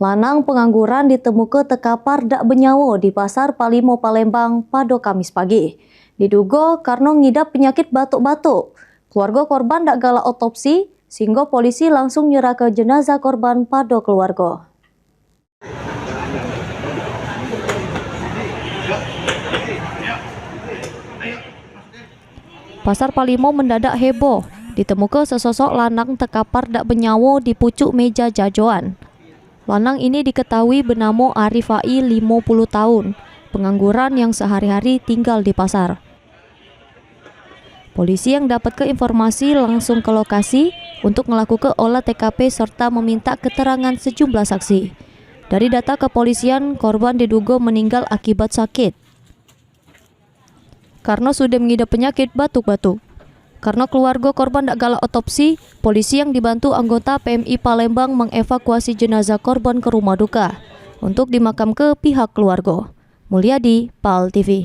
Lanang pengangguran ditemukan tekapar dak benyawo di Pasar Palimo, Palembang pada Kamis pagi. Diduga karena ngidap penyakit batuk-batuk. Keluarga korban dak galak otopsi, sehingga polisi langsung nyerah ke jenazah korban pada keluarga. Pasar Palimo mendadak heboh. Ditemukan sesosok lanang tekapar dak benyawo di pucuk meja jajoan. Lanang ini diketahui bernama Arifai 50 tahun, pengangguran yang sehari-hari tinggal di pasar. Polisi yang dapat ke informasi langsung ke lokasi untuk melakukan olah TKP serta meminta keterangan sejumlah saksi. Dari data kepolisian, korban diduga meninggal akibat sakit karena sudah mengidap penyakit batuk-batuk. Karena keluarga korban tak galak otopsi, polisi yang dibantu anggota PMI Palembang mengevakuasi jenazah korban ke rumah duka untuk dimakam ke pihak keluarga. Mulyadi, PAL TV.